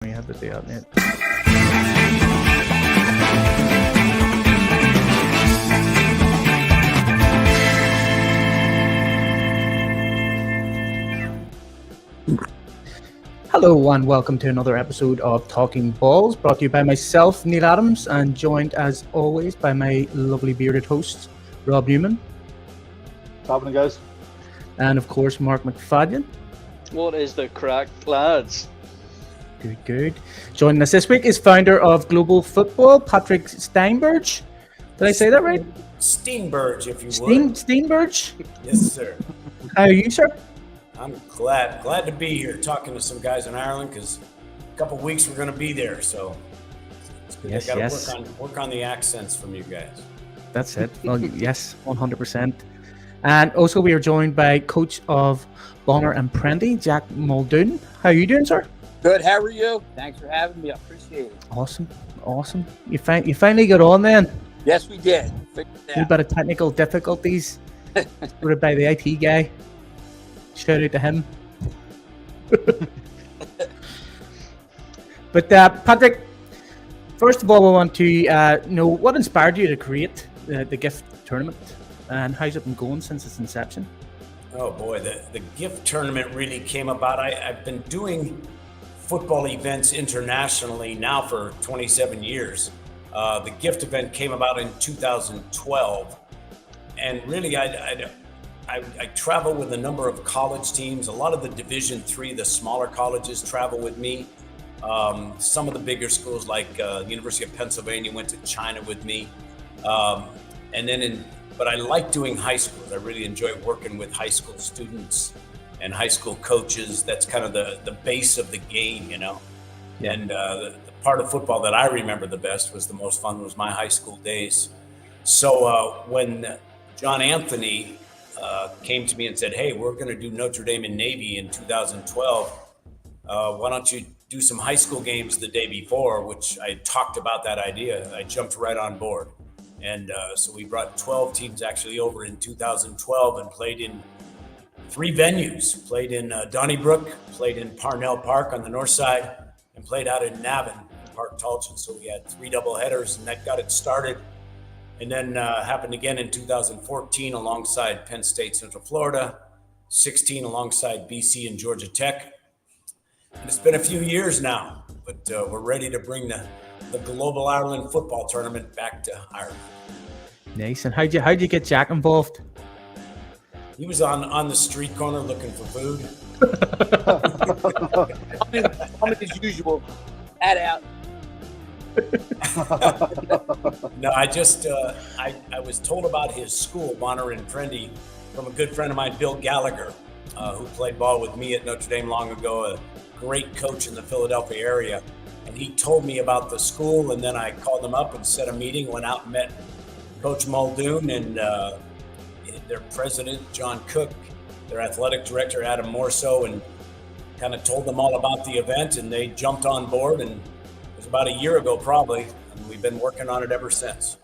We have to do that, mate. Hello and welcome to another episode of Talking Balls, brought to you by myself, Neil Adams, and joined as always by my lovely bearded host, Rob Newman. What's happening, guys? And of course, Marc McFadden. What is the crack, lads? Good. Joining us this week is founder of Global Football, Patrick Steinberg. Did I say that right? Steinberg, if you would. Steinberg? Yes, sir. How are you, sir? I'm glad to be here talking to some guys in Ireland because a couple of weeks we're going to be there. So it's good. I got to work on the accents from you guys. That's it. Well, yes, 100%. And also we are joined by coach of Bonner and Prendy, Jack Muldoon. How are you doing, sir? Good. How are you? Thanks for having me. I appreciate it. Awesome. You finally got on then. Yes, we did. A bit of technical difficulties put by the IT guy. Shout out to him. But Patrick, first of all, we want to know what inspired you to create the G.I.F.T tournament, and how's it been going since its inception? Oh boy, the G.I.F.T tournament really came about. I've been doing football events internationally now for 27 years. The G.I.F.T event came about in 2012, and really I travel with a number of college teams. A lot of the Division III, the smaller colleges, travel with me. Some of the bigger schools like University of Pennsylvania went to China with me. But I like doing high schools. I really enjoy working with high school students and high school coaches. That's kind of the base of the game, you know. Yeah. And the part of football that I remember the best was my high school days. So when John Anthony came to me and said, "Hey, we're going to do Notre Dame and Navy in 2012. Why don't you do some high school games the day before?" Which I talked about that idea. I jumped right on board. And so we brought 12 teams actually over in 2012 and played in 3 venues. Played in Donnybrook, played in Parnell Park on the north side, and played out in Navan, Park Tolchin. So we had 3 doubleheaders, and that got it started. And then happened again in 2014 alongside Penn State, Central Florida, 16 alongside BC and Georgia Tech. And it's been a few years now, but we're ready to bring the Global Ireland Football Tournament back to Ireland. Nice. And how'd you get Jack involved? He was on the street corner looking for food. I'm as usual. Head out. No, I just I was told about his school, Bonner and Prendy, from a good friend of mine, Bill Gallagher, who played ball with me at Notre Dame long ago, a great coach in the Philadelphia area. And he told me about the school, and then I called them up and set a meeting, went out and met Coach Muldoon and their president, John Cook, their athletic director, Adam Morso, and kind of told them all about the event, and they jumped on board. And it was about a year ago probably, and we've been working on it ever since.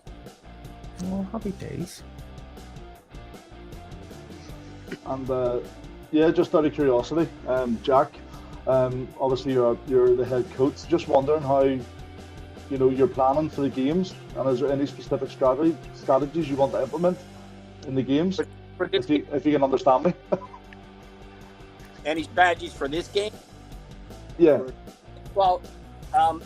Oh, happy days. And just out of curiosity, Jack, obviously you're the head coach. Just wondering how you're planning for the games, and is there any specific strategies you want to implement in the games? If you can understand me. Any strategies for this game? Yeah. Well,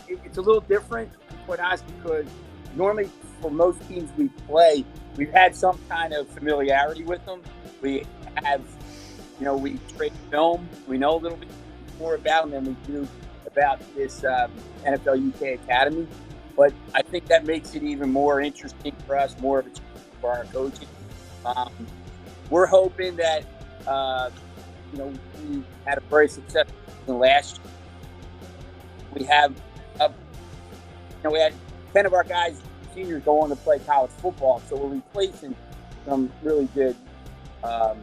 it's a little different, quite honestly, because normally for most teams we play, we've had some kind of familiarity with them. We have, we trade film. We know a little bit more about them than we do about this NFL UK Academy. But I think that makes it even more interesting for us, more of a challenge for our coaching. We're hoping that, we had a very successful season last year. We have, we had 10 of our guys, seniors, go on to play college football. So we're replacing some really good, some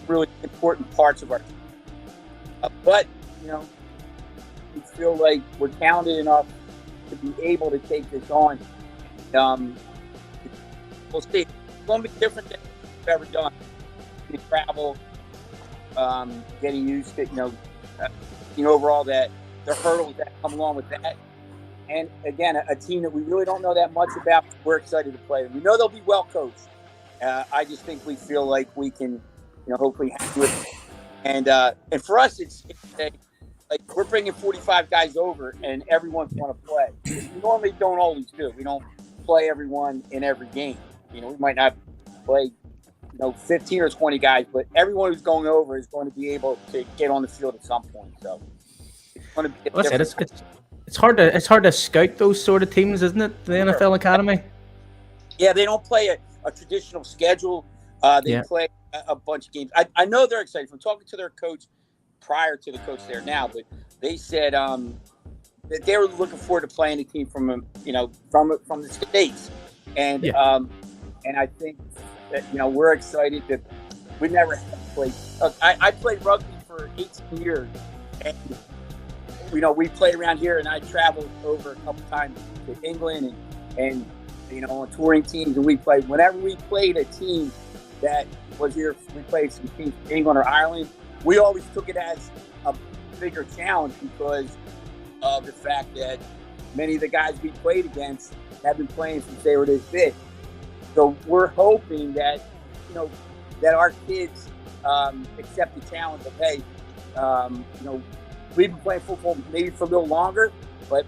really important parts of our team. But, we feel like we're talented enough to be able to take this on. We'll see. It's going to be different than we've ever done. We travel, getting used to, overall that the hurdles that come along with that. And again, a team that we really don't know that much about. We're excited to play them. We know they'll be well coached. I just think we feel like we can, hopefully do it. And for us, it's like we're bringing 45 guys over, and everyone's want to play. We normally don't always do. We don't play everyone in every game. We might not play, 15 or 20 guys, but everyone who's going over is going to be able to get on the field at some point. So it's going to be. It's hard to scout those sort of teams, isn't it? The NFL Academy. Yeah, they don't play a traditional schedule. They play a bunch of games. I know they're excited. From talking to their coach prior to the coach there now, but they said that they were looking forward to playing a team from from the States, and I think that we're excited that we never played. I played rugby for 18 years, and we played around here, and I traveled over a couple times to England and on touring teams, and we played. Whenever we played a team that was here, we played some teams from England or Ireland. We always took it as a bigger challenge because of the fact that many of the guys we played against have been playing since they were this big. So we're hoping that that our kids accept the challenge of, hey, we've been playing football maybe for a little longer, but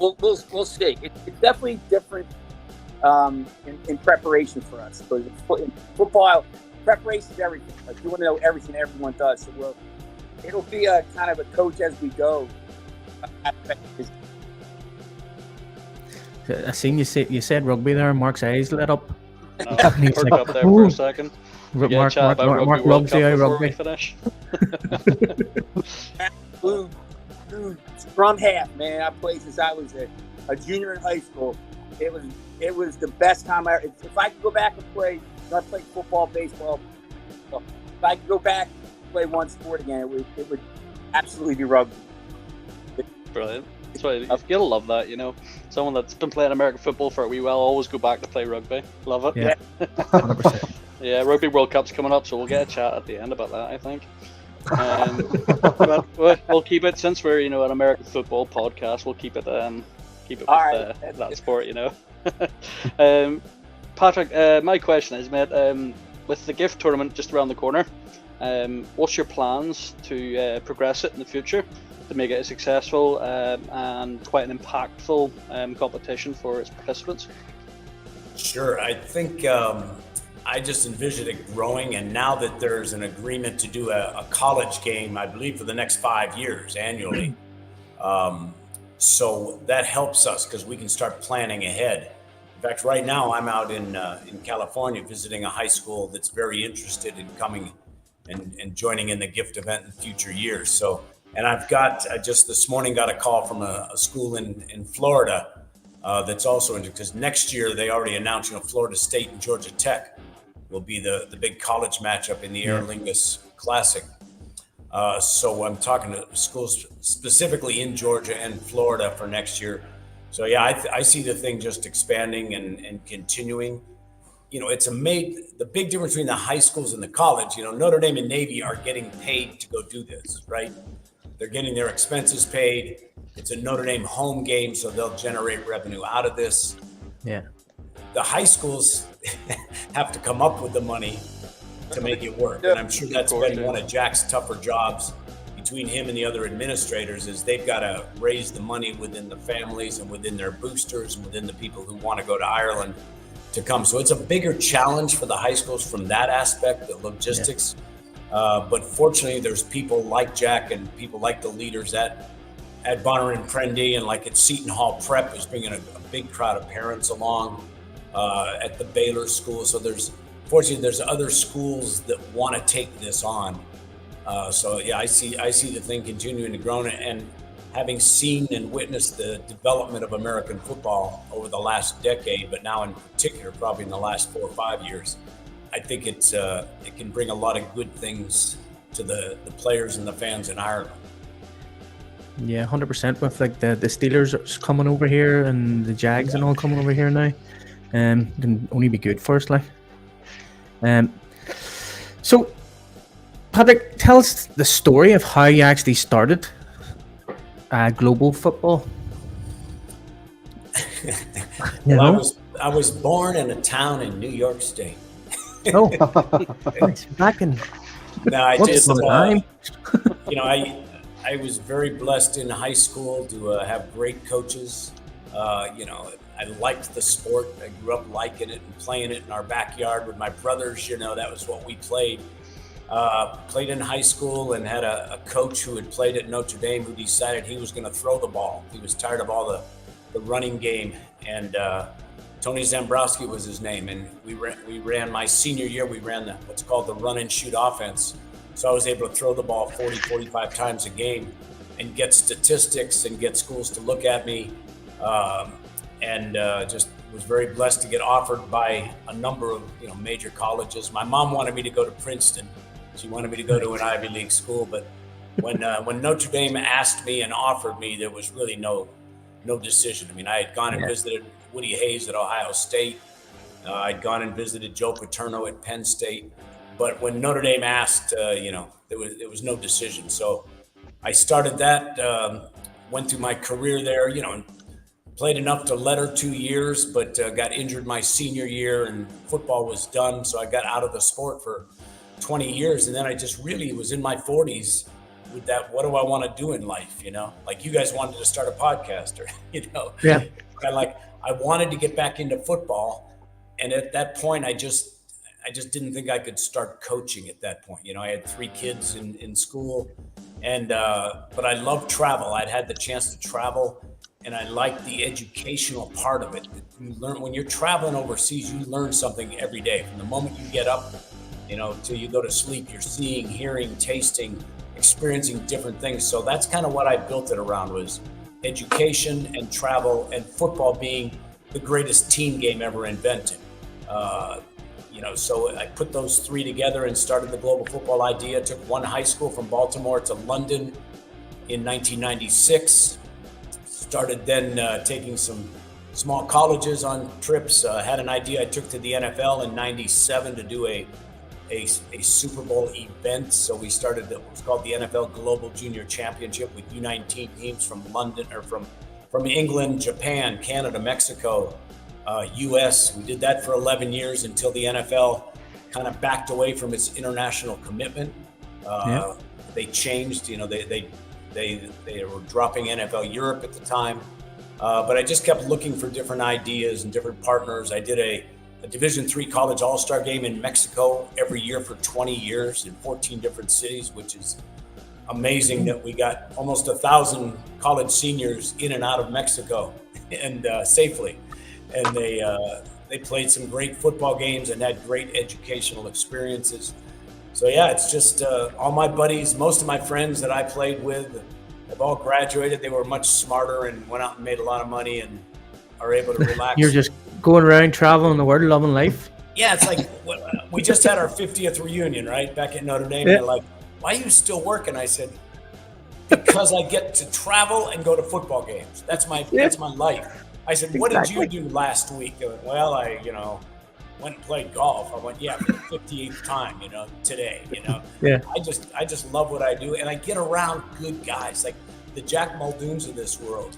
we'll see. It's definitely different in preparation for us. Because in football, preparation is everything. Like, you want to know everything everyone does. So it'll be a kind of a coach as we go. I seen you said rugby there. Mark's eyes lit up. He's like, up there for a second. Mark loves the rugby. Finish. Blue scrum half, man. I played since I was a junior in high school. It was the best time I ever. If I could go back and play, I played football, baseball. If I could go back and play one sport again, it would absolutely be rugby. Brilliant. That's why you'll love that, Someone that's been playing American football for a wee while always go back to play rugby. Love it. Yeah, 100%. Yeah, Rugby World Cup's coming up, so we'll get a chat at the end about that, I think. But we'll keep it, since we're an American football podcast. We'll keep it with that sport, Patrick, my question is, mate, with the G.I.F.T tournament just around the corner, what's your plans to progress it in the future to make it a successful and quite an impactful competition for its participants? Sure, I think I just envision it growing, and now that there's an agreement to do a college game, I believe for the next 5 years annually, so that helps us because we can start planning ahead. In fact, right now I'm out in California visiting a high school that's very interested in coming and joining in the G.I.F.T event in future years. So, and I just this morning got a call from a school in Florida that's also interested, because next year they already announced, Florida State and Georgia Tech will be the big college matchup in the Aer Lingus Classic. So I'm talking to schools specifically in Georgia and Florida for next year. So yeah, I see the thing just expanding and continuing. It's the big difference between the high schools and the college. Notre Dame and Navy are getting paid to go do this, right? They're getting their expenses paid. It's a Notre Dame home game, so they'll generate revenue out of this. Yeah. The high schools have to come up with the money to make it work. And I'm sure that's been one of Jack's tougher jobs between him and the other administrators, is they've got to raise the money within the families and within their boosters and within the people who want to go to Ireland to come. So it's a bigger challenge for the high schools from that aspect, the logistics. But fortunately, there's people like Jack and people like the leaders at Bonner and Prendy, and like at Seton Hall Prep is bringing a big crowd of parents along. At the Baylor school, so fortunately there's other schools that want to take this on. So yeah, I see the thing continuing to grow, and having seen and witnessed the development of American football over the last decade, but now in particular probably in the last 4 or 5 years, I think it can bring a lot of good things to the players and the fans in Ireland. Yeah, 100%. With like the Steelers coming over here and the Jags and all coming over here now. Can only be good for us, like. So, Patrick, tell us the story of how you actually started global football. Well, I was born in a town in New York State. Oh, back in No, I what's just the time? I was very blessed in high school to have great coaches. I liked the sport. I grew up liking it and playing it in our backyard with my brothers. That was what we played. Played in high school and had a coach who had played at Notre Dame who decided he was going to throw the ball. He was tired of all the running game, and Tony Zambrowski was his name. And we ran my senior year. We ran what's called the run and shoot offense. So I was able to throw the ball 40, 45 times a game and get statistics and get schools to look at me. Just was very blessed to get offered by a number of major colleges. My mom wanted me to go to Princeton. She wanted me to go to an Ivy League school, but when Notre Dame asked me and offered me, there was really no decision. I mean, I had gone and visited Woody Hayes at Ohio State. I'd gone and visited Joe Paterno at Penn State. But when Notre Dame asked, there was no decision. So I started that, went through my career there, and played enough to letter 2 years, but got injured my senior year and football was done. So I got out of the sport for 20 years. And then I just really was in my 40s with that, what do I want to do in life? Like you guys wanted to start a podcast or, Yeah. kind of like I wanted to get back into football. And at that point, I just didn't think I could start coaching at that point. I had 3 kids in school but I loved travel. I'd had the chance to travel. And I like the educational part of it. You learn when you're traveling overseas, you learn something every day. From the moment you get up, till you go to sleep, you're seeing, hearing, tasting, experiencing different things. So that's kind of what I built it around, was education and travel, and football being the greatest team game ever invented. So I put those 3 together and started the global football idea. Took one high school from Baltimore to London in 1996. Started then taking some small colleges on trips. Had an idea I took to the NFL in '97 to do a Super Bowl event. So we started what was called the NFL Global Junior Championship with U19 teams from London, or from England, Japan, Canada, Mexico, US. We did that for 11 years until the NFL kind of backed away from its international commitment. They changed, they were dropping NFL Europe at the time. But I just kept looking for different ideas and different partners. I did a Division III college all-star game in Mexico every year for 20 years in 14 different cities, which is amazing that we got almost 1,000 college seniors in and out of Mexico and safely. And they played some great football games and had great educational experiences. So yeah, it's just all my buddies, most of my friends that I played with have all graduated. They were much smarter and went out and made a lot of money and are able to relax. You're just going around traveling the world, loving life. Yeah, it's like we just had our 50th reunion, right, back at Notre Dame. Yeah. They're like, "Why are you still working?" I said, "Because I get to travel and go to football games. That's my life." I said, "What did you do last week?" They went, "Well, I went and played golf." I went, "Yeah, for the 58th time, today, Yeah. I just love what I do, and I get around good guys like the Jack Muldoons of this world,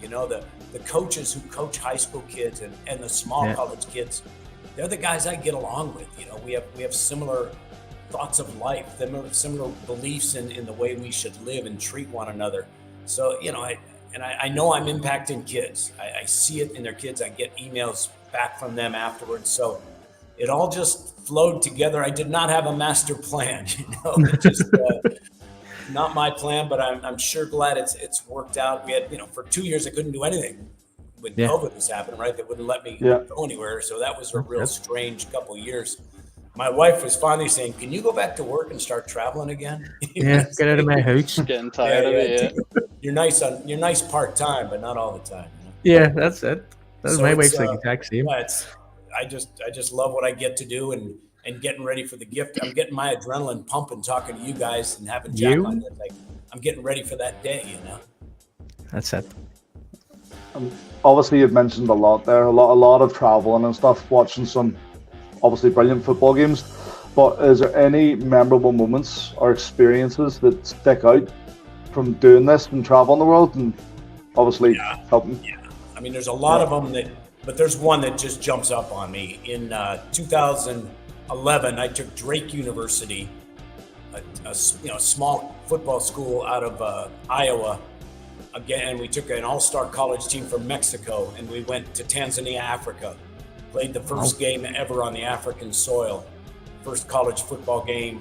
the coaches who coach high school kids and the small college kids. They're the guys I get along with. We have similar thoughts of life, similar beliefs in the way we should live and treat one another. So, I know I'm impacting kids. I see it in their kids. I get emails back from them afterwards. So it all just flowed together. I did not have a master plan, It just not my plan, but I'm sure glad it's worked out. We had, for 2 years I couldn't do anything when COVID was happening, right? They wouldn't let me go anywhere. So that was a real strange couple of years. My wife was finally saying, "Can you go back to work and start traveling again?" Yeah, get out of my house. Getting tired of it, yeah. You're nice part-time, but not all the time. Yeah, that's it. That's So my it's, wife's like exact same. Yeah, I just love what I get to do and getting ready for the gift. I'm getting my adrenaline pumping talking to you guys and having Jack on it. Like I'm getting ready for that day, That's it. Obviously, you've mentioned a lot there, a lot of traveling and stuff, watching some obviously brilliant football games. But is there any memorable moments or experiences that stick out from doing this and traveling the world and obviously helping? Yeah, I mean, there's a lot of them but there's one that just jumps up on me. In 2011, I took Drake University, a small football school out of Iowa. Again, we took an all-star college team from Mexico, and we went to Tanzania, Africa. Played the first game ever on the African soil. First college football game.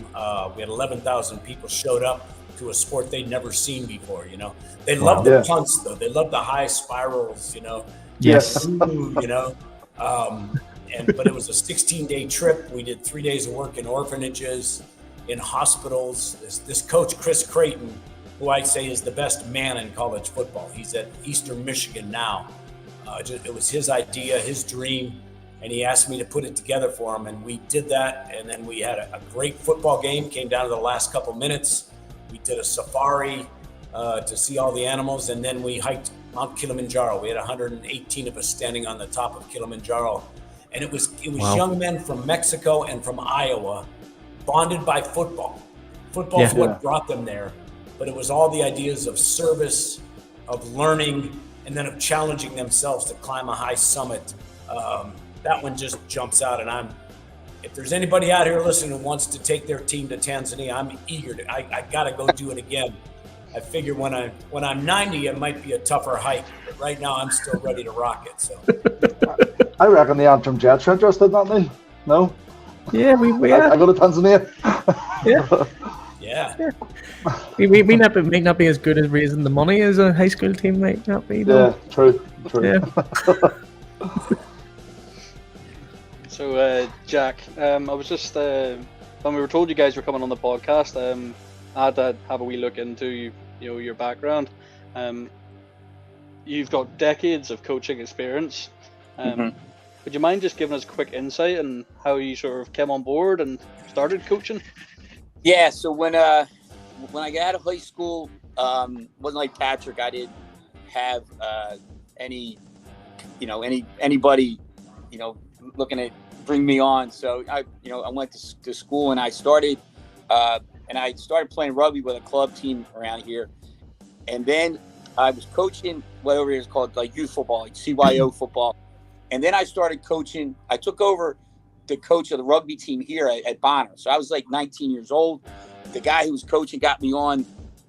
We had 11,000 people showed up to a sport they'd never seen before. They loved the punts though. They loved the high spirals. Yes. But it was a 16-day trip. We did 3 days of work in orphanages, in hospitals. This coach, Chris Creighton, who I say is the best man in college football. He's at Eastern Michigan now. It was his idea, his dream. And he asked me to put it together for him, and we did that. And then we had a great football game, came down to the last couple minutes. We did a safari to see all the animals, and then we hiked Mount Kilimanjaro. We had 118 of us standing on the top of Kilimanjaro. And it was young men from Mexico and from Iowa, bonded by football. Football's what brought them there, but it was all the ideas of service, of learning, and then of challenging themselves to climb a high summit. That one just jumps out, and if there's anybody out here listening who wants to take their team to Tanzania, I'm eager to. I gotta go do it again. I figure when I'm 90, it might be a tougher hike, but right now I'm still ready to rock it. So I reckon the Antrim Jets are interested, aren't they? No. Yeah, we I go to Tanzania. Yeah. We may not be as good as raising the money as a high school team might not be. Though. Yeah, true. Yeah. So, Jack, I was just when we were told you guys were coming on the podcast, I had to have a wee look into your background. You've got decades of coaching experience. Would you mind just giving us a quick insight on how you sort of came on board and started coaching? Yeah. So when I got out of high school, wasn't like Patrick. I didn't have anybody looking at bring me on. So I went to school and I started playing rugby with a club team around here. And then I was coaching whatever it is called, like youth football, like CYO football. And then I started coaching. I took over the coach of the rugby team here at Bonner. So I was like 19 years old. The guy who was coaching got me on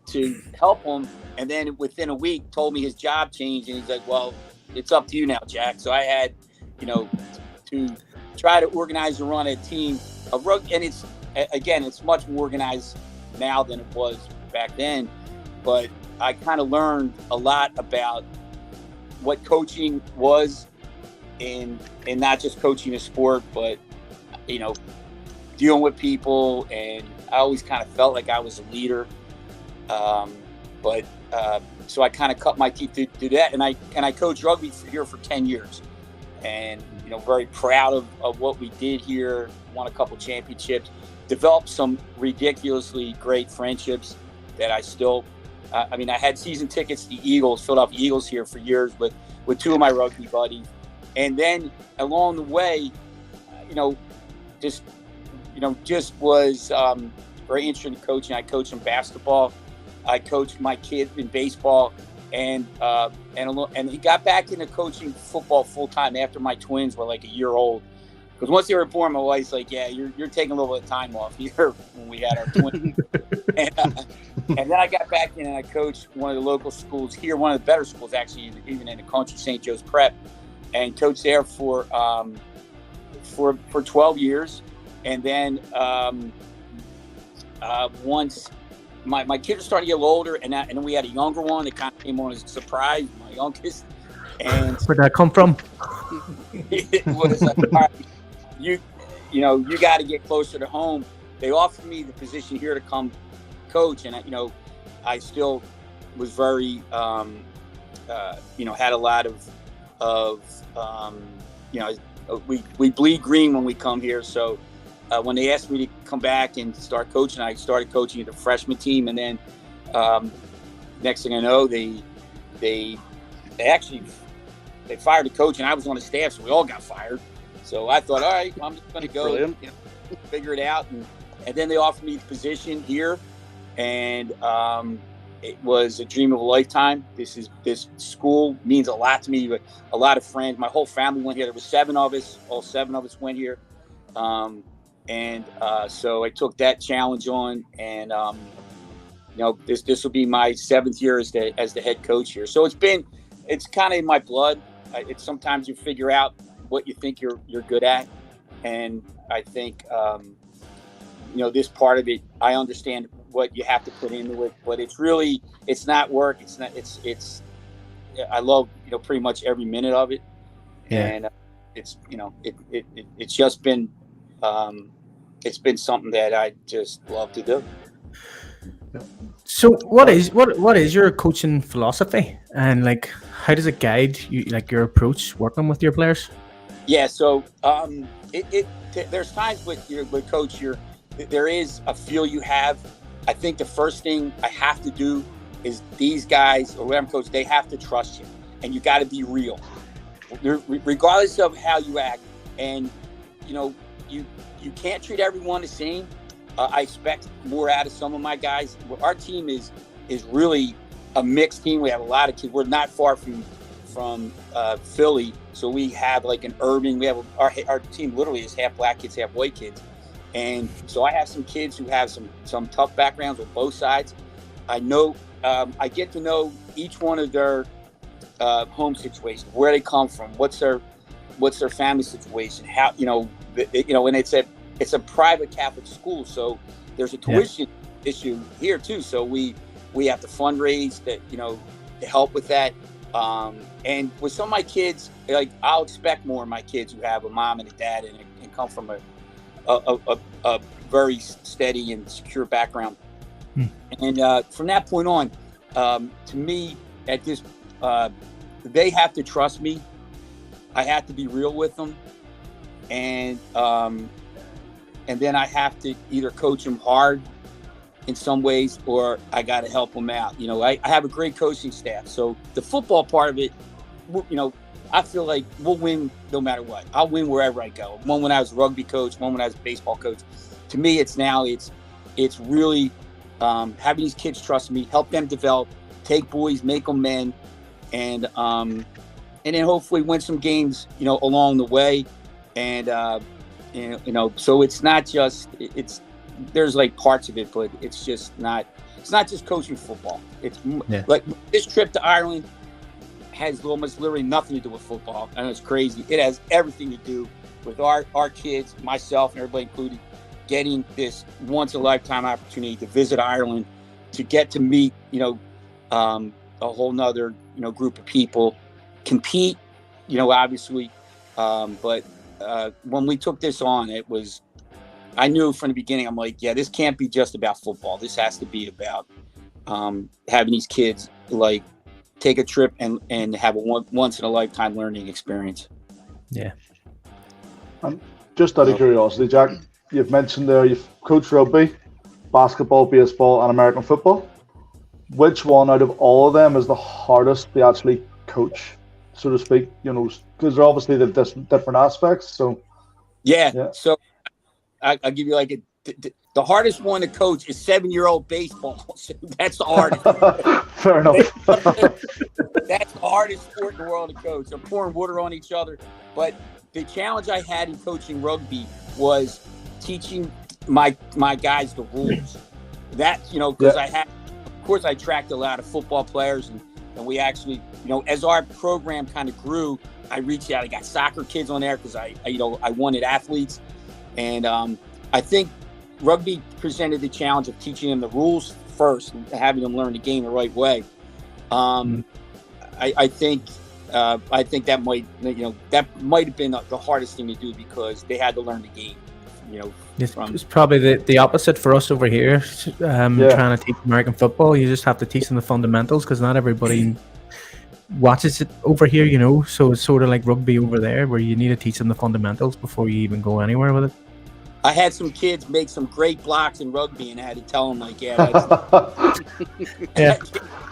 to help him. And then within a week told me his job changed. And he's like, well, it's up to you now, Jack. So I had, to try to organize and run a team of rugby. And it's much more organized now than it was back then. But I kind of learned a lot about what coaching was and not just coaching a sport, but, dealing with people. And I always kind of felt like I was a leader. So I kind of cut my teeth to do that. And I coached rugby here for 10 years. And, very proud of what we did here, won a couple championships, developed some ridiculously great friendships that I still, I had season tickets to the Eagles, Philadelphia Eagles here for years with two of my rugby buddies. And then along the way, just was very interested in coaching. I coached in basketball. I coached my kid in baseball. And he got back into coaching football full time after my twins were like a year old. Because once they were born, my wife's like, "Yeah, you're taking a little bit of time off here." When we had our twins, and then I got back in and I coached one of the local schools here, one of the better schools actually, even in the country, St. Joe's Prep, and coached there for 12 years. And then once. My kids were starting to get a little older, and then we had a younger one that kind of came on as a surprise, my youngest. And where'd that come from? It was like, all right, you got to get closer to home. They offered me the position here to come coach, and I still was very, had a lot of we bleed green when we come here, so. When they asked me to come back and start coaching, I started coaching the freshman team, and then next thing I know, they fired the coach, and I was on the staff, so we all got fired. So I thought, all right, I'm just going to go. figure it out. And then they offered me the position here, and it was a dream of a lifetime. This school means a lot to me. But a lot of friends, my whole family went here. There were 7 of us. All 7 of us went here, so I took that challenge on, and this will be my 7th year as the head coach here. So it's kind of in my blood. It's sometimes you figure out what you think you're good at, and I think this part of it, I understand what you have to put into it, but it's not work. I love pretty much every minute of it, and it's just been it's been something that I just love to do. So what is your coaching philosophy, and how does it guide you, your approach working with your players? Yeah, so there's times with coach, there is a feel you have. I think the first thing I have to do is these guys, or whatever coach, they have to trust you, and you got to be real, regardless of how you act. And you can't treat everyone the same. I expect more out of some of my guys. Our team is really a mixed team. We have a lot of kids. We're not far from Philly, so we have an urban. We have our team literally is half black kids, half white kids, and so I have some kids who have some tough backgrounds with both sides. I know I get to know each one of their home situations, where they come from, what's their family situation, how and it's a private Catholic school, so there's a tuition issue here too. So we have to fundraise to help with that. And with some of my kids, I'll expect more of my kids who have a mom and a dad and come from a very steady and secure background. And from that point on, to me, at this, they have to trust me. I have to be real with them, and then I have to either coach them hard in some ways, or I got to help them out. I have a great coaching staff, so the football part of it, I feel like we'll win no matter what. I'll win wherever I go. One when I was a rugby coach, one when I was a baseball coach. To me, it's really having these kids trust me, help them develop, take boys, make them men, and then hopefully win some games, along the way. And so it's not just there's parts of it, but it's not just coaching football. It's like this trip to Ireland has almost literally nothing to do with football. I know it's crazy. It has everything to do with our kids, myself, and everybody included, getting this once in a lifetime opportunity to visit Ireland, to get to meet a whole nother group of people, compete, obviously, but when we took this on, I knew from the beginning, I'm like, this can't be just about football. This has to be about having these kids take a trip and have a once in a lifetime learning experience. Yeah. Just out of curiosity, Jack, you've mentioned there you've coached rugby, basketball, baseball, and American football. Which one out of all of them is the hardest to actually coach, so to speak? Because they're obviously the different aspects. So yeah. So I'll give you the hardest one to coach is 7-year-old baseball. So that's the hardest. Fair enough. That's the hardest sport in the world to coach. They're pouring water on each other. But the challenge I had in coaching rugby was teaching my guys the rules. That because of course I tracked a lot of football players, and we actually as our program kind of grew, I reached out. I got soccer kids on there because I wanted athletes. And I think rugby presented the challenge of teaching them the rules first and having them learn the game the right way. I think that might have been the hardest thing to do, because they had to learn the game. It's probably the opposite for us over here. Trying to teach American football, you just have to teach them the fundamentals, because not everybody watches it over here, so it's sort of like rugby over there, where you need to teach them the fundamentals before you even go anywhere with it. I had some kids make some great blocks in rugby, and I had to tell them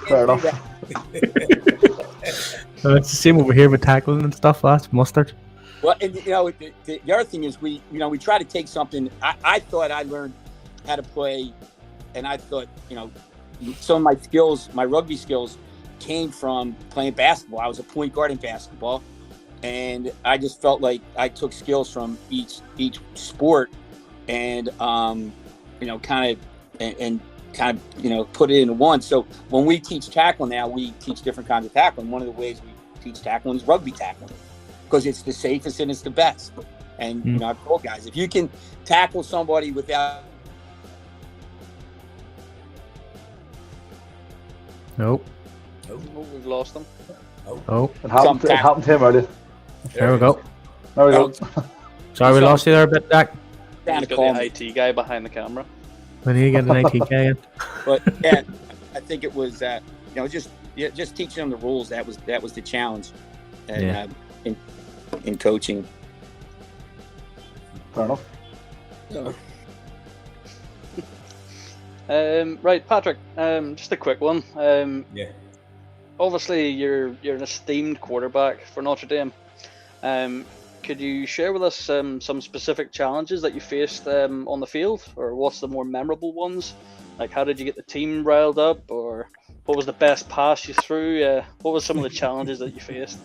Fair enough. It's the same over here with tackling and stuff. That's mustard. Well, and the other thing is we try to take something. I thought I learned how to play, and I thought some of my skills, my rugby skills, came from playing basketball. I was a point guard in basketball, and I just felt like I took skills from each sport, and kind of put it into one. So when we teach tackling now, we teach different kinds of tackling. One of the ways we teach tackling is rugby tackling, because it's the safest and it's the best. And I've told guys, if you can tackle somebody without Nope. Oh, we've lost them. Oh. It happened to him earlier. There we go. There we go. Sorry, we lost you there a bit, Dak. He's got the IT guy behind the camera. We need to get an IT guy in. But yeah, I think it was just teaching them the rules. That was the challenge, and in coaching. Fair enough. Right, Patrick. Just a quick one. Yeah. Obviously, you're an esteemed quarterback for Notre Dame. Could you share with us some specific challenges that you faced on the field, or what's the more memorable ones? Like, how did you get the team riled up, or what was the best pass you threw? What were some of the challenges that you faced?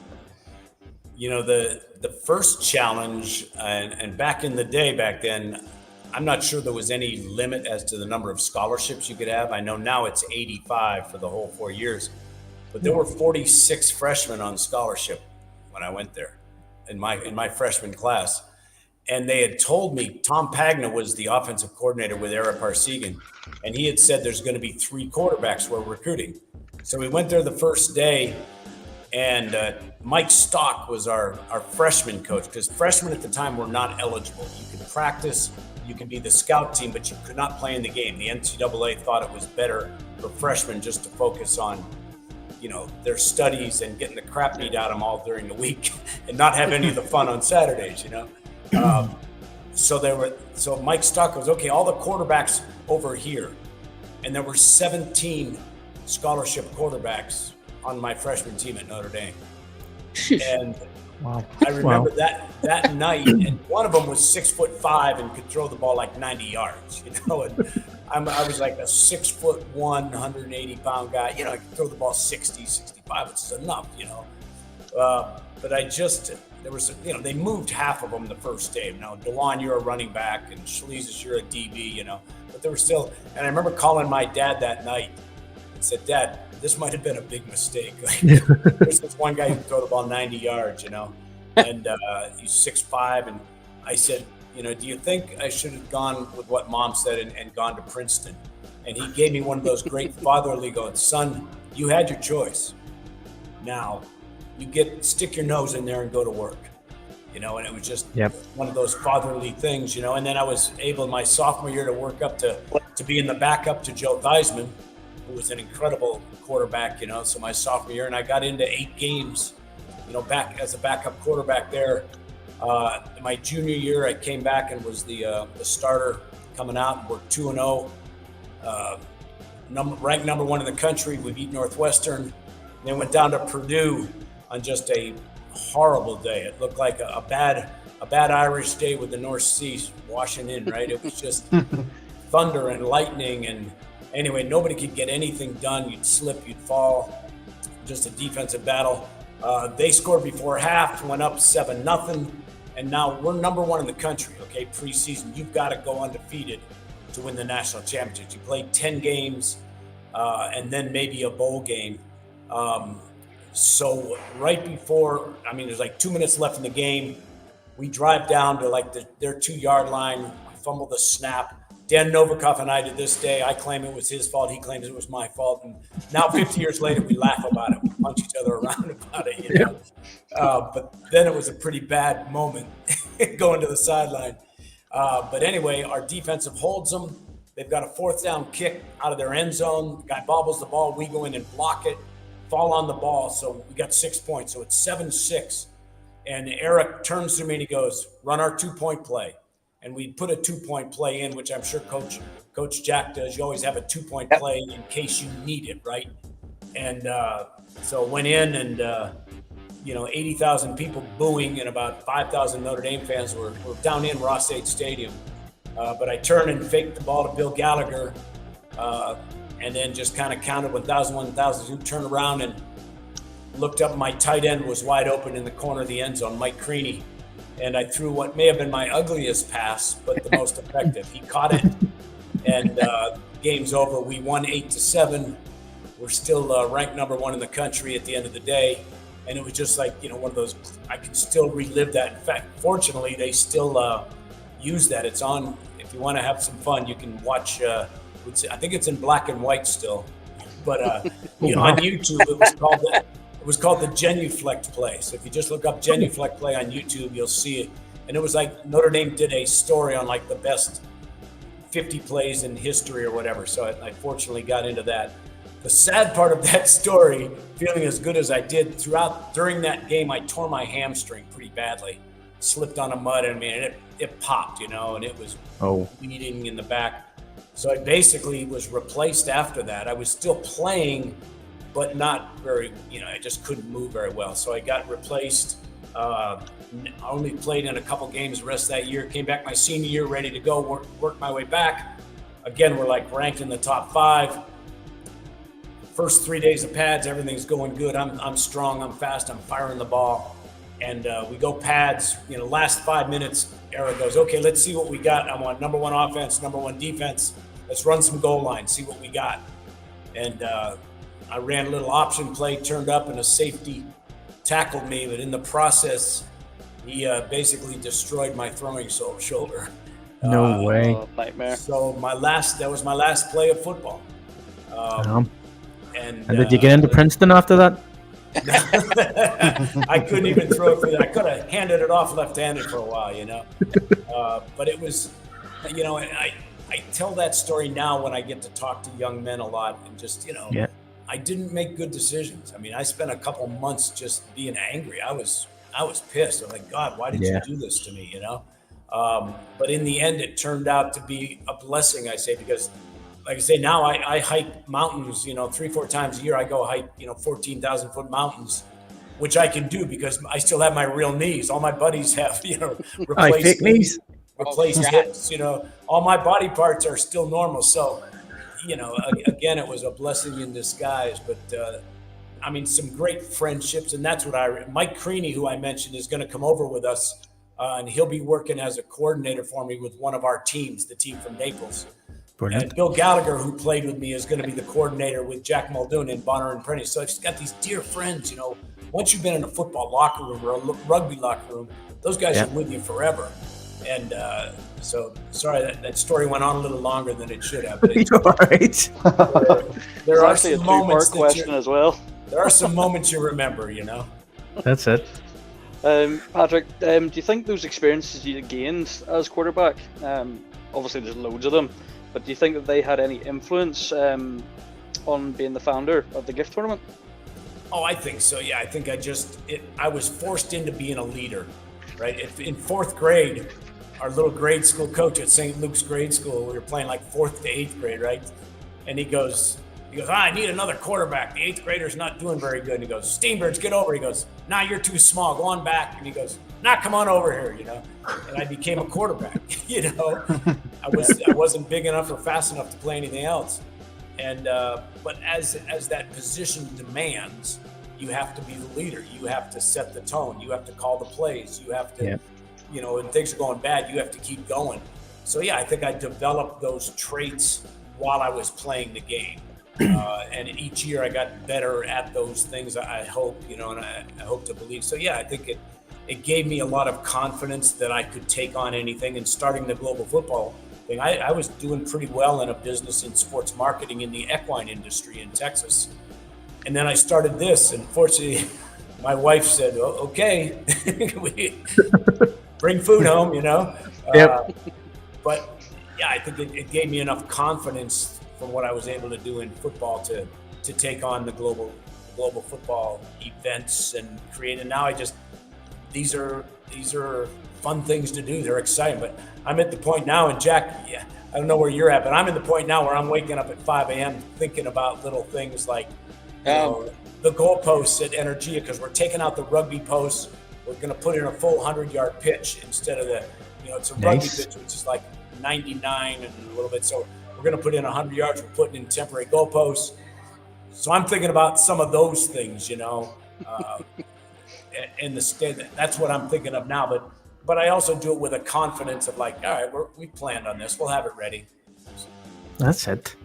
The first challenge, and back in the day, back then, I'm not sure there was any limit as to the number of scholarships you could have. I know now it's 85 for the whole 4 years, but there were 46 freshmen on scholarship when I went there in my freshman class. And they had told me, Tom Pagna was the offensive coordinator with Eric Parsegan, and he had said there's going to be 3 quarterbacks we're recruiting. So we went there the first day, and Mike Stock was our freshman coach, because freshmen at the time were not eligible. You could practice, you could be the scout team, but you could not play in the game. The NCAA thought it was better for freshmen just to focus on, their studies and getting the crap beat out of them all during the week and not have any of the fun on Saturdays, So Mike Stock goes, okay, all the quarterbacks over here. And there were 17 scholarship quarterbacks on my freshman team at Notre Dame. And wow. I remember that night, and one of them was 6'5" and could throw the ball like 90 yards, and I was like a 6'1", 180-pound guy, I could throw the ball 60, 65, which is enough, but there was, they moved half of them the first day. Now, DeJuan, you're a running back, and Schlesis, you're a DB, but there were still, and I remember calling my dad that night and said, Dad, this might have been a big mistake. There's this one guy who can throw the ball 90 yards, and he's 6'5", and I said, do you think I should have gone with what Mom said and gone to Princeton? And he gave me one of those great fatherly going, son, you had your choice. Now, stick your nose in there and go to work, and it was just one of those fatherly things, and then I was able my sophomore year to work up to being the backup to Joe Theismann, who was an incredible quarterback, so my sophomore year, and I got into 8 games, back as a backup quarterback there. My junior year, I came back and was the starter coming out, and we're 2-0, ranked number 1 in the country. We beat Northwestern, then went down to Purdue on just a horrible day. It looked like a bad Irish day with the North Sea washing in, right? It was just thunder and lightning, and anyway, nobody could get anything done. You'd slip, you'd fall, just a defensive battle. They scored before half, went up 7-0, and now we're number 1 in the country, okay? Preseason, you've got to go undefeated to win the national championship. You played 10 games and then maybe a bowl game. So right before, there's like 2 minutes left in the game, we drive down to like their 2-yard line, we fumble the snap. Dan Novikov and I, to this day, I claim it was his fault. He claims it was my fault. And now 50 years later, we laugh about it. We punch each other around about it, But then it was a pretty bad moment going to the sideline. But anyway, our defensive holds them. They've got a 4th down kick out of their end zone. The guy bobbles the ball. We go in and block it, fall on the ball. So we got 6 points. So it's 7-6. And Eric turns to me and he goes, run our 2-point play. And we put a 2-point play in, which I'm sure Coach Jack does. You always have a 2-point play in case you need it, right? And so went in and 80,000 people booing and about 5,000 Notre Dame fans were down in Ross-Ade Stadium. But I turned and faked the ball to Bill Gallagher, and then just kind of counted 1,000, 1,000, turned around and looked up. My tight end was wide open in the corner of the end zone, Mike Creaney. And I threw what may have been my ugliest pass, but the most effective. He caught it, and game's over. We won 8-7. We're still ranked number 1 in the country at the end of the day. And it was just like, one of those, I can still relive that. In fact, fortunately, they still use that. It's on, if you want to have some fun, you can watch, I think it's in black and white still. But on YouTube, it was called the Genuflect play. So if you just look up Genuflect play on YouTube, you'll see it. And it was like Notre Dame did a story on like the best 50 plays in history or whatever. So I fortunately got into that. The sad part of that story, feeling as good as I did during that game, I tore my hamstring pretty badly. Slipped on a mud, and it popped, and it was bleeding in the back. So I basically was replaced after that. I was still playing, but not very, I just couldn't move very well. So I got replaced. I only played in a couple games the rest of that year. Came back my senior year, ready to go, work my way back. Again, we're like ranked in the top 5. First 3 days of pads, everything's going good. I'm strong, I'm fast, I'm firing the ball. And we go pads, last 5 minutes, Era goes, okay, let's see what we got. I want number 1 offense, number 1 defense. Let's run some goal line, see what we got. And I ran a little option play, turned up, and a safety tackled me. But in the process, he basically destroyed my throwing shoulder. No way. Nightmare. So that was my last play of football. And did you get into Princeton after that? I couldn't even throw it for that. I could have handed it off left-handed for a while, But it was, I tell that story now when I get to talk to young men a lot, and just, I didn't make good decisions. I mean, I spent a couple months just being angry. I was pissed. I'm like, God, why did you do this to me? But in the end, it turned out to be a blessing, I say, because like I say, now I hike mountains, 3-4 times a year. I go hike, 14,000 foot mountains, which I can do because I still have my real knees. All my buddies have, replaced knees, replaced hips, all my body parts are still normal. So, again, it was a blessing in disguise, but, some great friendships. And that's what Mike Creaney, who I mentioned, is going to come over with us. And he'll be working as a coordinator for me with one of our teams, the team from Naples. Brilliant. And Bill Gallagher, who played with me, is going to be the coordinator with Jack Muldoon in Bonner and Prentice. So I've just got these dear friends, once you've been in a football locker room or a rugby locker room, those guys are with you forever. And so, sorry, that story went on a little longer than it should have. But You're all right. There are some moments question as well. There are some moments you remember, That's it. Patrick, do you think those experiences you gained as quarterback, obviously there's loads of them, but do you think that they had any influence on being the founder of the G.I.F.T tournament? Oh, I think so. Yeah, I think I was forced into being a leader, right? In 4th grade, our little grade school coach at St. Luke's grade school, we were playing like 4th to 8th grade, right? And he goes, I need another quarterback. The 8th grader's not doing very good. And he goes, Steenbergs, get over. He goes, nah, you're too small. Go on back. And he goes, nah, come on over here, And I became a quarterback, I wasn't big enough or fast enough to play anything else. And but as that position demands, you have to be the leader. You have to set the tone. You have to call the plays. You have to, when things are going bad, you have to keep going. So yeah, I think I developed those traits while I was playing the game. And each year I got better at those things, I hope, and I hope to believe. So yeah, I think it gave me a lot of confidence that I could take on anything. And starting the global football thing, I was doing pretty well in a business in sports marketing in the equine industry in Texas. And then I started this, and fortunately, my wife said, okay, bring food home, Yep. But yeah, I think it gave me enough confidence from what I was able to do in football to take on the global football events and create. And now these are fun things to do. They're exciting, but I'm at the point now, and Jack, I don't know where you're at, but I'm in the point now where I'm waking up at 5 a.m. thinking about little things like, the goalposts at Energia because we're taking out the rugby posts. We're going to put in a full 100-yard pitch instead of the, it's a rugby pitch, which is like 99 and a little bit. So we're going to put in 100 yards. We're putting in temporary goalposts. So I'm thinking about some of those things, in the state. That's what I'm thinking of now. But I also do it with a confidence of like, all right, we planned on this. We'll have it ready. That's it.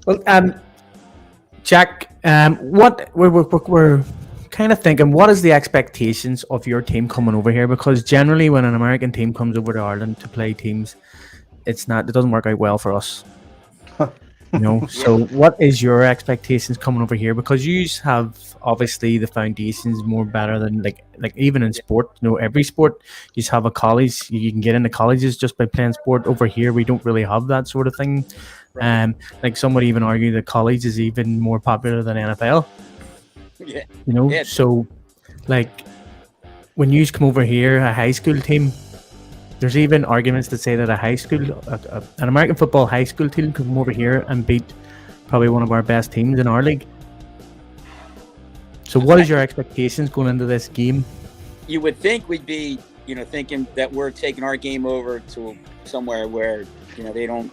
Well, Jack, what we're kind of thinking, what is the expectations of your team coming over here? Because generally, when an American team comes over to Ireland to play teams, it doesn't work out well for us. So what is your expectations coming over here? Because you have obviously the foundations more better than like even in sport. Every sport you just have a college. You can get into colleges just by playing sport. Over here, we don't really have that sort of thing. Like some would even argue that college is even more popular than NFL. Yeah. So like when you come over here, a high school team. There's even arguments that say that an American football high school team could come over here and beat probably one of our best teams in our league. So what is your expectations going into this game? You would think we'd be, thinking that we're taking our game over to somewhere where, they don't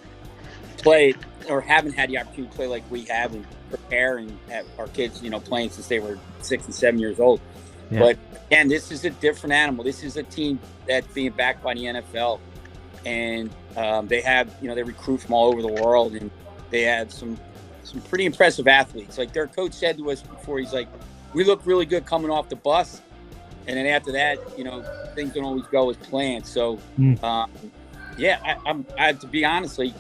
play or haven't had the opportunity to play like we have and prepare and have our kids, playing since they were 6 and 7 years old. Yeah. But again, this is a different animal. This is a team that's being backed by the NFL, and they have, they recruit from all over the world, and they have some pretty impressive athletes. Like their coach said to us before, he's like, "We look really good coming off the bus, and then after that, things don't always go as planned." So, I to be honestly,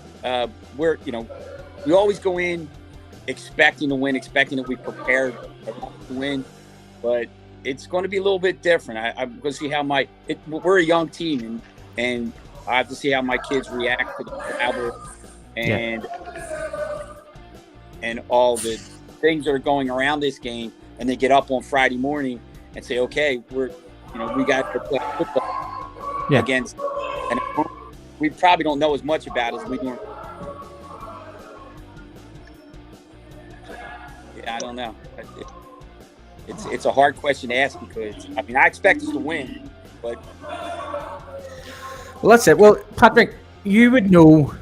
we always go in expecting to win, expecting that we prepared to win, but it's going to be a little bit different. I'm going to see how we're a young team, and I have to see how my kids react to the travel and all the things that are going around this game. And they get up on Friday morning and say, okay, we got to play football against, and we probably don't know as much about it as we do. I don't know. It's a hard question to ask because, I expect us to win, but... Well, that's it. Well, Patrick, you would know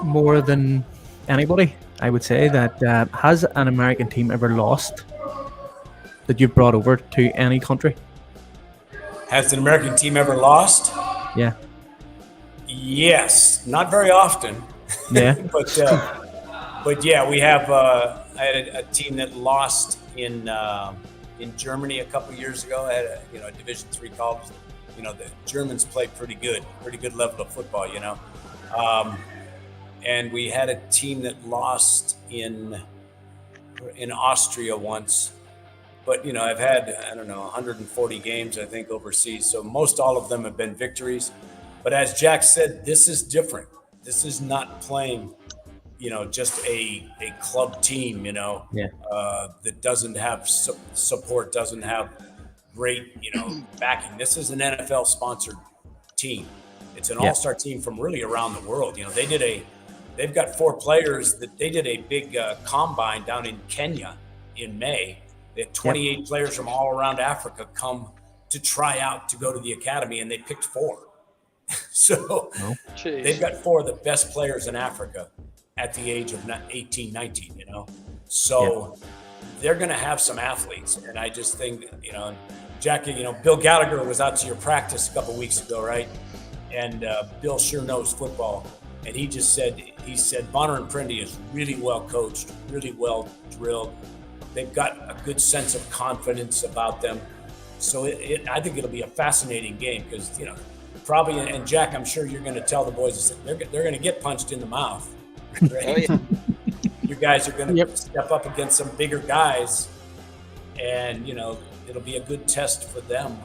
more than anybody, I would say, that has an American team ever lost that you've brought over to any country? Has an American team ever lost? Yeah. Yes. Not very often. Yeah. But yeah, we have... I had a team that lost in Germany a couple of years ago. I had a Division III college. The Germans play pretty good level of football. And we had a team that lost in Austria once. But I've had 140 games I think overseas. So most all of them have been victories. But as Jack said, this is different. This is not playing. Just a club team, that doesn't have support, doesn't have great, backing. This is an NFL-sponsored team. It's an all-star team from really around the world. They've got 4 players that they did a big combine down in Kenya in May. They had 28 players from all around Africa come to try out to go to the academy, and they picked 4. So they've got 4 of the best players in Africa at the age of 18, 19, So they're going to have some athletes. And I just think, Jackie, Bill Gallagher was out to your practice a couple of weeks ago, right? And Bill sure knows football. And he said, Bonner and Prendy is really well coached, really well drilled. They've got a good sense of confidence about them. So I think it'll be a fascinating game because, probably, and Jack, I'm sure you're going to tell the boys they're going to get punched in the mouth. Right? Oh, yeah. You guys are going to step up against some bigger guys, and it'll be a good test for them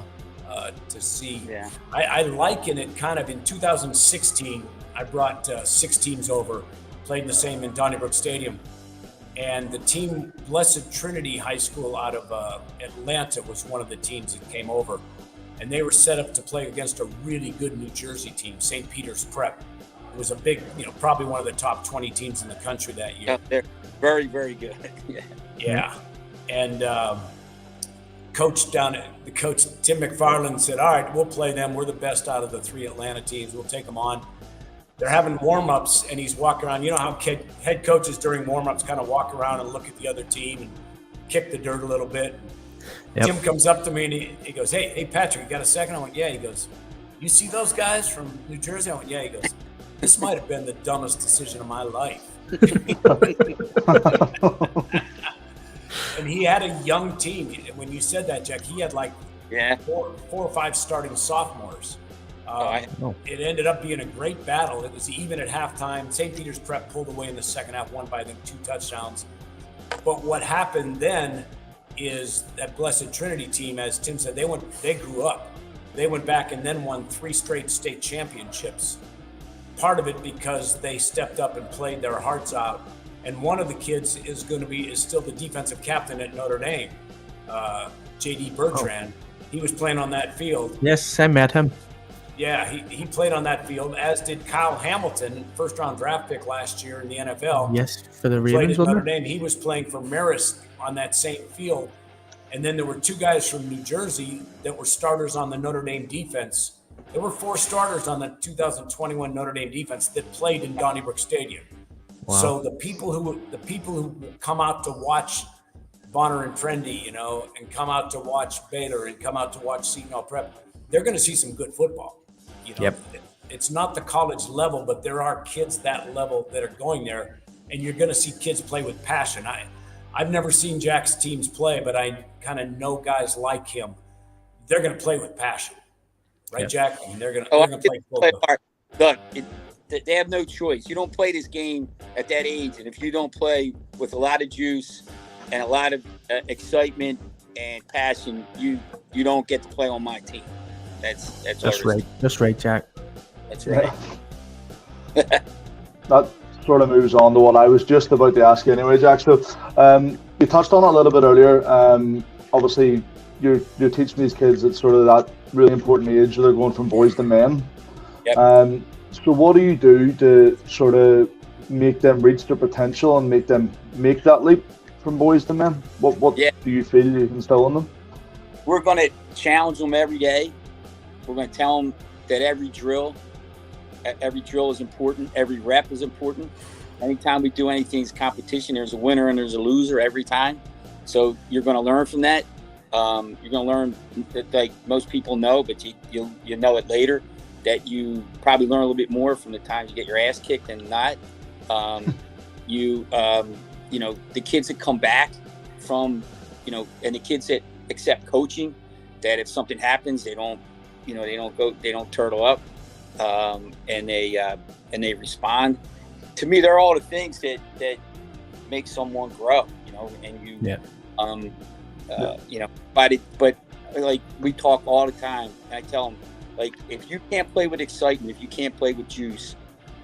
to see. Yeah. I liken it kind of in 2016. I brought 6 teams over, played the same in Donnybrook Stadium, and the team Blessed Trinity High School out of Atlanta was one of the teams that came over, and they were set up to play against a really good New Jersey team, St. Peter's Prep. It was a big, probably one of the top 20 teams in the country that year. Yeah, they're very, very good. Yeah. And coach Tim McFarland said, all right, we'll play them. We're the best out of the 3 Atlanta teams. We'll take them on. They're having warm-ups, and he's walking around. You know how head coaches during warm-ups kind of walk around and look at the other team and kick the dirt a little bit. Yep. Tim comes up to me, and he goes, hey, Patrick, you got a second? I went, yeah. He goes, you see those guys from New Jersey? I went, yeah. He goes, this might have been the dumbest decision of my life. And he had a young team. When you said that, Jack, he had like 4 or 5 starting sophomores. It ended up being a great battle. It was even at halftime. St. Peter's Prep pulled away in the second half, won by, I think, 2 touchdowns. But what happened then is that Blessed Trinity team, as Tim said, they grew up. They went back and then won 3 straight state championships. Part of it because they stepped up and played their hearts out. And one of the kids is still the defensive captain at Notre Dame, J.D. Bertrand. He was playing on that field. Yes, I met him. Yeah, he played on that field, as did Kyle Hamilton, first-round draft pick last year in the NFL. Yes, for the Ravens. Played at Notre Dame. He was playing for Marist on that same field. And then there were 2 guys from New Jersey that were starters on the Notre Dame defense. There were 4 starters on the 2021 Notre Dame defense that played in Donnybrook Stadium. Wow. So the people who come out to watch Bonner and Trendy, and come out to watch Baylor and come out to watch Seton Hall Prep, they're going to see some good football. Yep. It's not the college level, but there are kids that level that are going there, and you're going to see kids play with passion. I've never seen Jack's teams play, but I kind of know guys like him. They're going to play with passion, right, Jack? I mean, they're going to play football. Look, they have no choice. You don't play this game at that age, and if you don't play with a lot of juice and a lot of excitement and passion, you don't get to play on my team. That's right. That's right, Jack. That's right. That sort of moves on to what I was just about to ask you anyway, Jack. So you touched on it a little bit earlier. Obviously, you're teaching these kids at sort of that really important age. They're going from boys to men. Yep. So what do you do to sort of make them reach their potential and make them make that leap from boys to men? What do you feel you can instill in them? We're going to challenge them every day. We're going to tell them that every drill is important. Every rep is important. Anytime we do anything, it's competition. There's a winner and there's a loser every time. So you're going to learn from that. You're going to learn that, like most people know, but you know it later, that you probably learn a little bit more from the times you get your ass kicked than not. The kids that come back from, and the kids that accept coaching, that if something happens, they don't turtle up, and they respond. To me, they're all the things that make someone grow, and you, but like we talk all the time, and I tell them, like, if you can't play with excitement, if you can't play with juice,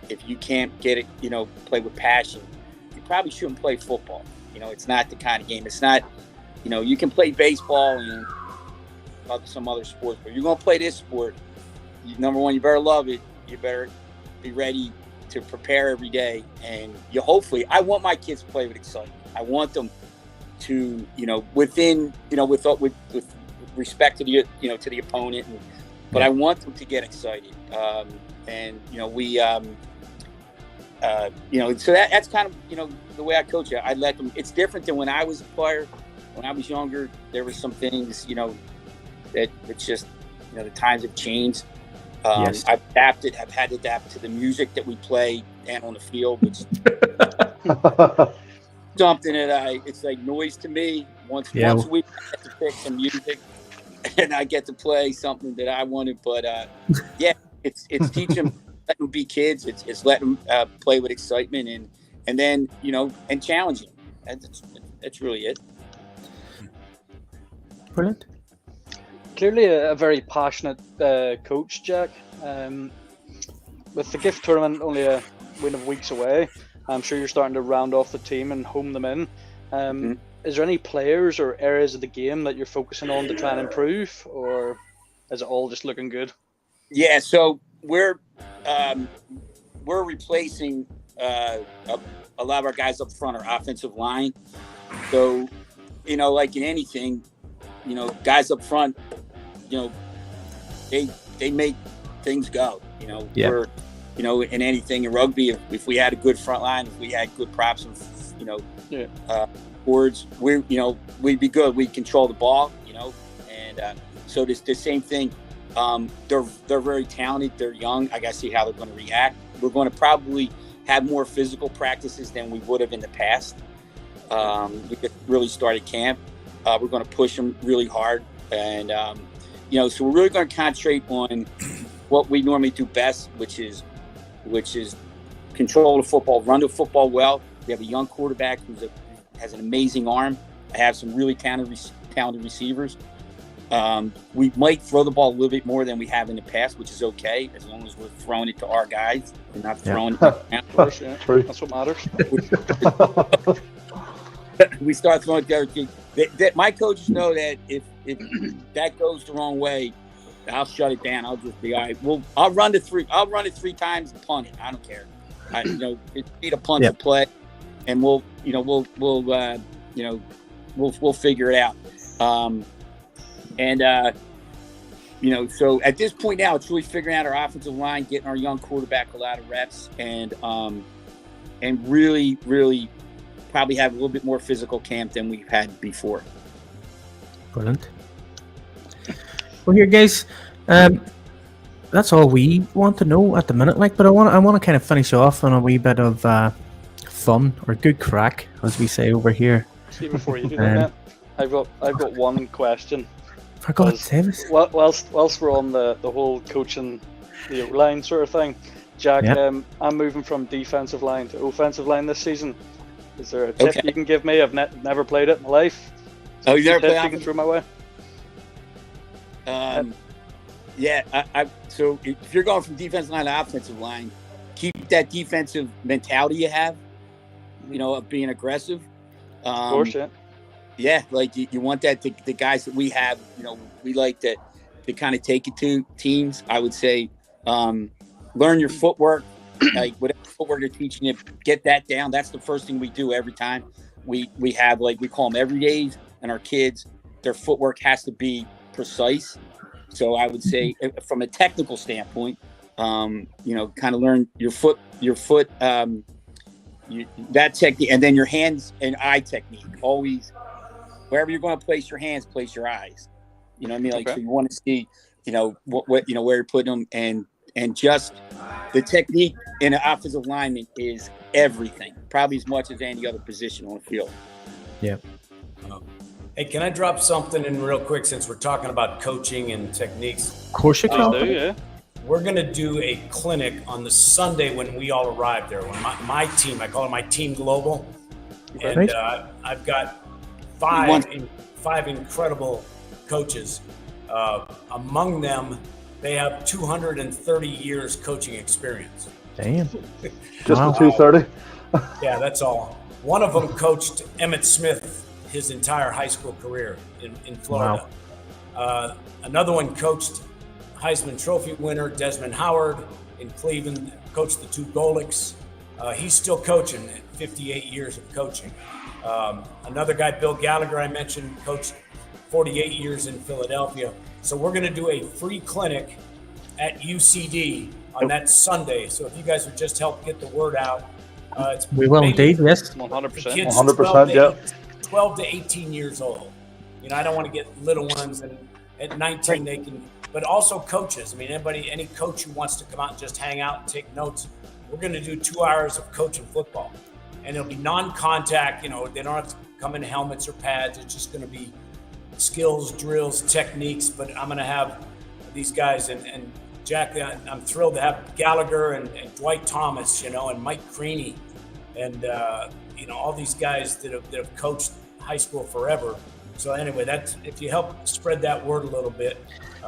if you can't get it, play with passion, you probably shouldn't play football. It's not the kind of game. It's not, you can play baseball and some other sports, but you're going to play this sport. Number one, you better love it. You better be ready to prepare every day. And I want my kids to play with excitement. I want them to, within, with respect to the, to the opponent, but I want them to get excited. So that's kind of, the way I coach it. I let them. It's different than when I was a player. When I was younger, there were some things, that it's just, the times have changed. I've had to adapt to the music that we play and on the field, which something that it's like noise to me. Once a week, I get to pick some music and I get to play something that I wanted. But it's teach them, let them be kids. It's let them play with excitement and then and challenge them. That's really it. Brilliant. Clearly a very passionate coach, Jack. With the G.I.F.T tournament only a win of weeks away, I'm sure you're starting to round off the team and home them in. Is there any players or areas of the game that you're focusing on to try and improve, or is it all just looking good? Yeah, so we're replacing a lot of our guys up front, our offensive line. So you know, like in anything, you know, guys up front, you know, they make things go. You know, we're, you know, in anything in rugby, if we had a good front line, if we had good props, you know, boards, you know, we'd be good. We'd control the ball, you know, and so this the same thing. They're very talented. They're young. I got to see how they're going to react. We're going to probably have more physical practices than we would have in the past. We just really started camp. We're going to push them really hard, and you know, so we're really going to concentrate on what we normally do best, which is control the football, run the football well. We have a young quarterback who has an amazing arm. I have some really talented receivers. We might throw the ball a little bit more than we have in the past, which is okay, as long as we're throwing it to our guys and not throwing it around. That's what matters. We start throwing it to other teams. My coaches know that if that goes the wrong way, I'll shut it down. I'll just be all right. I'll run it 3 times and punt it. I don't care. You know, it's a punt to play, and we'll figure it out. You know, so at this point now, it's really figuring out our offensive line, getting our young quarterback a lot of reps, and really, really probably have a little bit more physical camp than we've had before. Brilliant. Well, here, guys, that's all we want to know at the minute. Like, but I want to kind of finish off on a wee bit of fun or good crack, as we say over here. See, before you do that, I've got one question. For God's sake. Whilst we're on the whole coaching the line sort of thing, Jack, I'm moving from defensive line to offensive line this season. Is there a tip you can give me? I've never played it in my life. Oh, you never played it? You can throw my way. So if you're going from defensive line to offensive line, keep that defensive mentality you have, you know, of being aggressive. Of course, yeah. Yeah, like you want that. The guys that we have, you know, we like to kind of take it to teams. I would say, learn your footwork, like whatever footwork they're teaching you, get that down. That's the first thing we do every time. We have, like, we call them everydays, and our kids, their footwork has to be precise. So I would say, from a technical standpoint, you know, kind of learn your foot, that technique, and then your hands and eye technique. Always, wherever you're going to place your hands, place your eyes. You know what I mean? Like, so you want to see, you know, what you know, where you're putting them, and just the technique in an offensive lineman is everything, probably as much as any other position on the field. Yeah. Hey, can I drop something in real quick, since we're talking about coaching and techniques? Of course you can. Yeah. We're going to do a clinic on the Sunday when we all arrive there. When my team, I call it my Team Global. And I've got five incredible coaches. Among them, they have 230 years coaching experience. Damn. Just the 230? Yeah, that's all. One of them coached Emmitt Smith his entire high school career in Florida. Wow. Another one coached Heisman Trophy winner Desmond Howard in Cleveland, coached the 2 Golics. He's still coaching at 58 years of coaching. Another guy, Bill Gallagher, I mentioned, coached 48 years in Philadelphia. So we're going to do a free clinic at UCD on that Sunday. So if you guys would just help get the word out. We will indeed, yes. 100%. Kids 100%, yeah. 12 to 18 years old. You know, I don't want to get little ones, and at 19 they can, but also coaches. I mean, any coach who wants to come out and just hang out and take notes, we're going to do 2 hours of coaching football. And it'll be non-contact, you know, they don't have to come in helmets or pads. It's just going to be skills, drills, techniques, but I'm going to have these guys, and Jack, I'm thrilled to have Gallagher and Dwight Thomas, you know, and Mike Creaney, and you know, all these guys that have coached high school forever. So anyway, that's, if you help spread that word a little bit.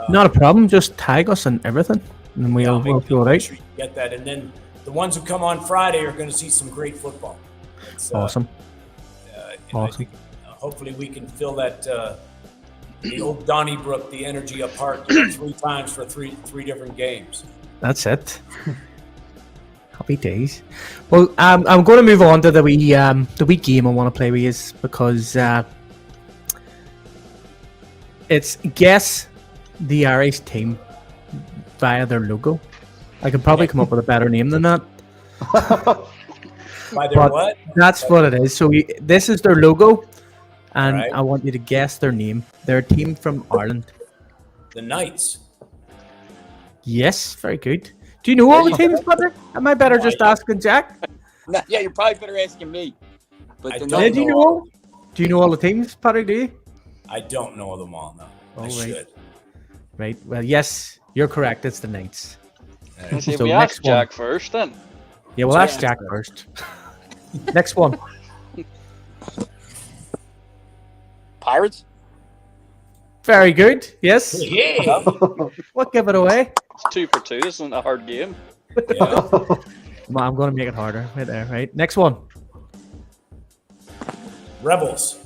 Not a problem. Just tag us and everything, and we'll feel it out. Sure you get that, and then the ones who come on Friday are going to see some great football. It's, awesome. Awesome. I think, hopefully we can fill that the old Donnybrook, the energy apart 3 times for three different games. That's it. Happy days. Well, I'm going to move on to the wee game I want to play with you, because It's guess the Irish team via their logo. I could probably come up with a better name than that. By their what? That's what it is. So this is their logo, and Right. I want you to guess their name. They're a team from Ireland. The Knights. Yes, very good. Do you know all the teams, Patrick? Am I better just asking Jack? No, yeah, you're probably better asking me. But I the don't Did you know. know all? Do you know all the teams, Patrick? Do you? I don't know them all, no. I right. should. Right. Well, yes, you're correct. It's the Knights. See, So we next asked Jack first then. Yeah, we'll ask Jack first. Next one. Pirates? Very good. Yes. Yeah. What give it away? It's 2 for 2. This isn't a hard game. Yeah. Come on, I'm going to make it harder. Right there. Right. Next one. Rebels.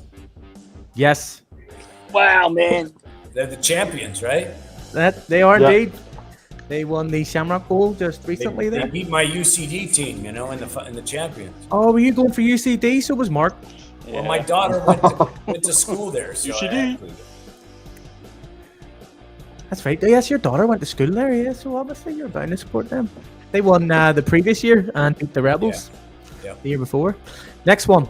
Yes. Wow, man. They're the champions, right? That they are Yeah. indeed. They won the Shamrock Bowl just recently. They There. beat my UCD team, in the champions. Oh, were you going for UCD? So was Mark. Well, my daughter went to school there. So UCD. That's right. Yes, your daughter went to school there. Yeah, so obviously you're bound to support them. They won the previous year and beat the Rebels Yeah. the year before. Next one.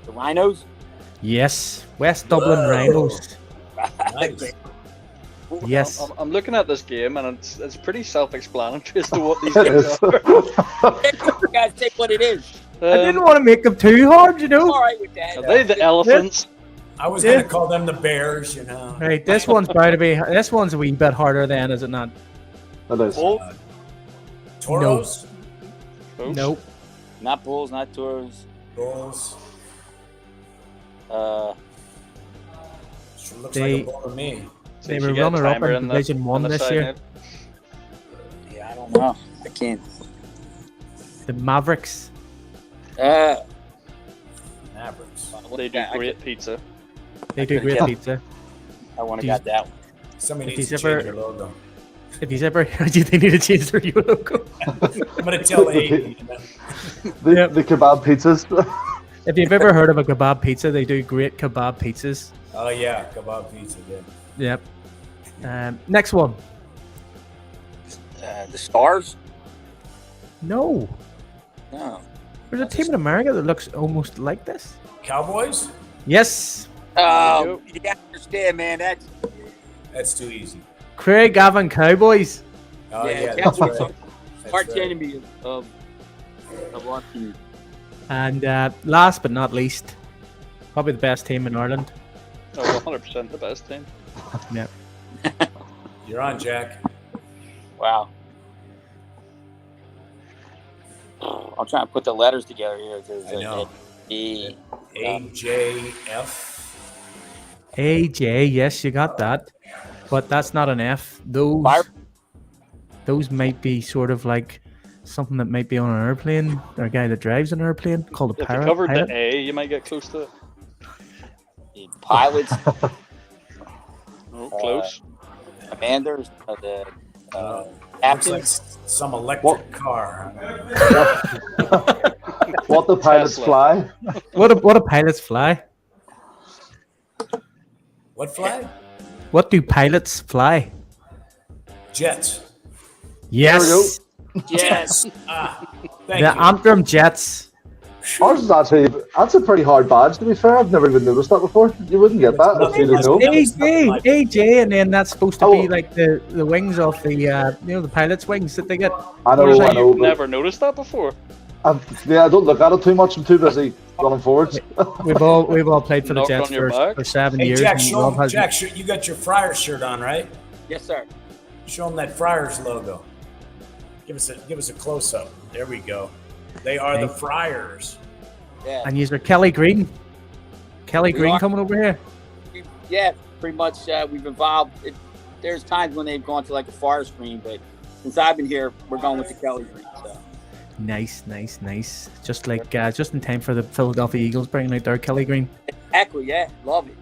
The Rhinos? Yes, West Dublin Rhinos. Nice. Yes. I'm looking at this game and it's pretty self-explanatory as to what these It games is. are. You guys take what it is. I didn't want to make them too hard, you I'm know. all right with that. Are they the elephants? I was going to call them the Bears, Right, this one's bound to be. This one's a wee bit harder then, is it not? It is. Bulls? Toros. Folks? Nope. Not Bulls, not Toros. Bulls. Sure looks They- like a bull to me. So They you were should get a runner-up timer in Division on 1 the this side year. now. Yeah, I don't know. I can't. The Mavericks. Mavericks. They do great pizza. They do great Yeah. pizza. I want to Do you- got that one. Somebody If needs he's to change ever- their logo. If he's ever, do you think they need to change their logo? I'm going to tell Aiden. The kebab pizzas. If you've ever heard of a kebab pizza, they do great kebab pizzas. Oh, yeah. Kebab pizza, yeah. Yep. Next one. The Stars? No. No. There's a team in America that looks almost like this. Cowboys? Yes. Oh, you got to understand, man. That's too easy. Craig Gavin Cowboys. Oh, Yeah, yeah, that's Cowboys right. are That's arch right. enemy of our team. And last but not least, probably the best team in Ireland. Oh, 100% the best team. Yep. You're on, Jack. Wow. I'm trying to put the letters together here. There's I know. E. AJF. AJ, yes, you got that. But that's not an F. Fire- Those might be sort of like something that might be on an airplane, or a guy that drives an airplane called a If you pirate. covered pilot. the A, you might get close to it. the pilots, Oh, close. commanders, the Looks captains. like some electric What? car. What the pilots Tesla. fly. What do pilots fly? What flag? What do pilots fly? Jets. Yes, Yes. Thank the you. Antrim Jets. Ours is actually, that's a pretty hard badge, to be fair. I've never even noticed that before. You wouldn't get that if you didn't know. AJ, and then that's supposed to be Oh. like the wings of the the pilot's wings that they get. I know, Notice how I know. you've But never noticed that before. I don't look at it too much. I'm too busy running forwards. We've all played for the Knocked Jets on your for back. 7 Hey, years. Jack, and show love him, has- Jack, you got your Friars shirt on, right? Yes, sir. Show him that Friars logo. Give us a close up. There we go. They are the Friars. Yeah. And you're Kelly Green. Kelly We Green are. coming over here. Yeah, pretty much. We've evolved. There's times when they've gone to like a forest green, but since I've been here, we're going with the Kelly green. So. Nice. Just like just in time for the Philadelphia Eagles bringing out their Kelly Green. Exactly. Yeah, love it.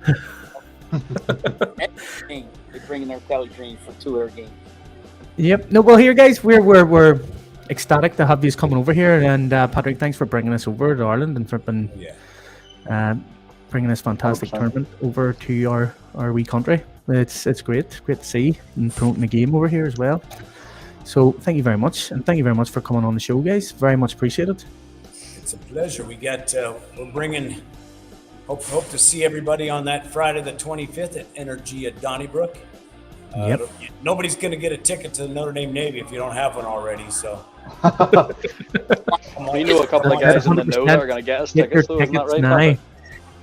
They're bringing their Kelly green for 2 of their games. Yep. No, well, here, guys, we're ecstatic to have you coming over here, and Patrick, thanks for bringing us over to Ireland and flipping Yeah. bringing this fantastic 100%. tournament over to our wee country. It's great to see, and promoting the game over here as well. So thank you very much, and thank you very much for coming on the show, guys. Very much appreciated. It's a pleasure. We got we're bringing. Hope to see everybody on that Friday the 25th at Energy at Donnybrook. Yep. Nobody's going to get a ticket to Notre Dame Navy if you don't have one already. So we know a couple of guys in the know that are going to get us tickets, though, isn't that right, Marc?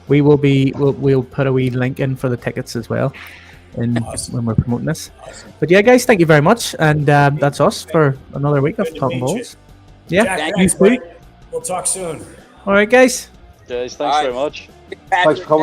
We'll put a wee link in for the tickets as well, when we're promoting this. Awesome. But yeah, guys, thank you very much, and that's us for another week of Talkin Balls. Yeah, Jack, thanks, buddy. We'll talk soon. All right, guys. Guys, thanks very much. Thanks for coming